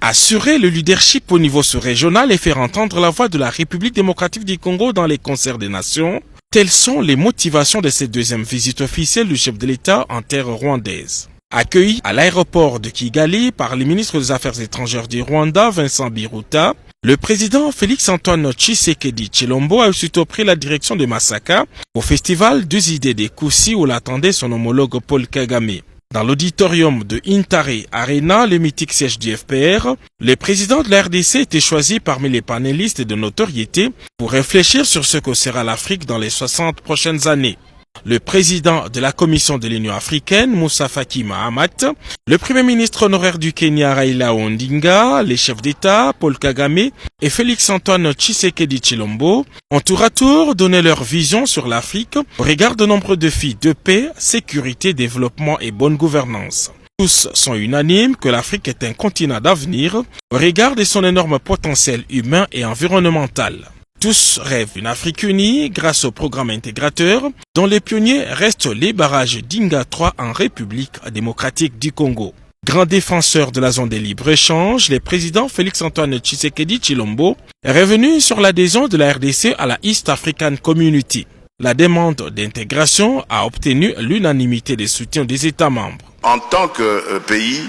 Assurer le leadership au niveau sous-régional et faire entendre la voix de la République démocratique du Congo dans les concerts des nations, telles sont les motivations de cette deuxième visite officielle du chef de l'État en terre rwandaise. Accueilli à l'aéroport de Kigali par le ministre des Affaires étrangères du Rwanda, Vincent Biruta, le président Félix-Antoine Tshisekedi Tshilombo a aussitôt pris la direction de Masaka au festival des idées des Koussi où l'attendait son homologue Paul Kagame. Dans l'auditorium de Intare Arena, le mythique siège du FPR, le président de la RDC était choisi parmi les panélistes de notoriété pour réfléchir sur ce que sera l'Afrique dans les 60 prochaines années. Le président de la Commission de l'Union africaine, Moussa Faki Mahamat, le premier ministre honoraire du Kenya, Raila Odinga, les chefs d'État, Paul Kagame et Félix-Antoine Tshisekedi Tshilombo ont tour à tour donné leur vision sur l'Afrique au regard de nombreux défis de paix, sécurité, développement et bonne gouvernance. Tous sont unanimes que l'Afrique est un continent d'avenir au regard de son énorme potentiel humain et environnemental. Tous rêvent une Afrique unie grâce au programme intégrateur dont les pionniers restent les barrages d'Inga 3 en République démocratique du Congo. Grand défenseur de la zone de libre-échange, le président Félix-Antoine Tshisekedi Tshilombo est revenu sur l'adhésion de la RDC à la East African Community. La demande d'intégration a obtenu l'unanimité des soutiens des États membres. En tant que pays,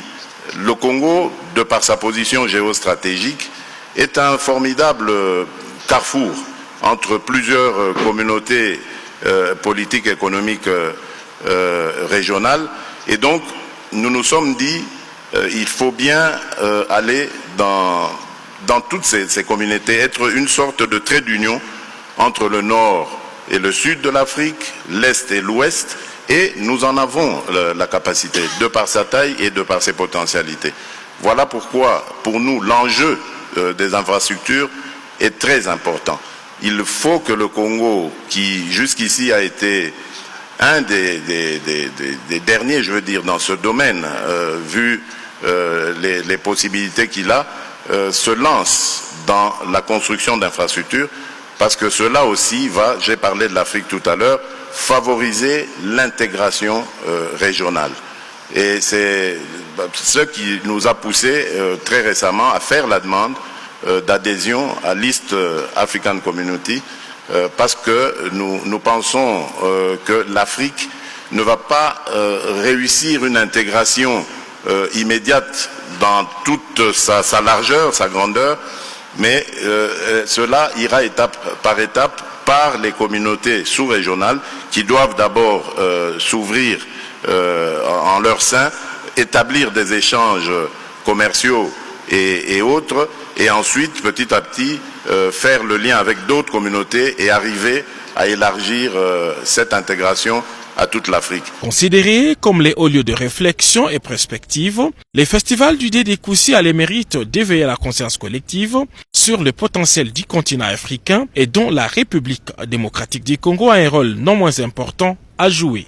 le Congo, de par sa position géostratégique, est un formidable carrefour entre plusieurs communautés politiques, économiques régionales. Et donc, nous nous sommes dit, il faut bien aller dans toutes ces communautés, être une sorte de trait d'union entre le nord et le sud de l'Afrique, l'est et l'ouest, et nous en avons la capacité, de par sa taille et de par ses potentialités. Voilà pourquoi, pour nous, l'enjeu des infrastructures est très important. Il faut que le Congo, qui jusqu'ici a été un des derniers, je veux dire, dans ce domaine, vu les possibilités qu'il a, se lance dans la construction d'infrastructures, parce que cela aussi va, j'ai parlé de l'Afrique tout à l'heure, favoriser l'intégration régionale. Et c'est ce qui nous a poussé très récemment à faire la demande d'adhésion à l'East African Community parce que nous pensons que l'Afrique ne va pas réussir une intégration immédiate dans toute sa largeur, sa grandeur, mais cela ira étape par étape par les communautés sous-régionales qui doivent d'abord s'ouvrir en leur sein, établir des échanges commerciaux et autres, et ensuite, petit à petit, faire le lien avec d'autres communautés et arriver à élargir cette intégration à toute l'Afrique. Considérés comme les hauts lieux de réflexion et perspective, les festivals du des Koussi a le mérite d'éveiller la conscience collective sur le potentiel du continent africain et dont la République démocratique du Congo a un rôle non moins important à jouer.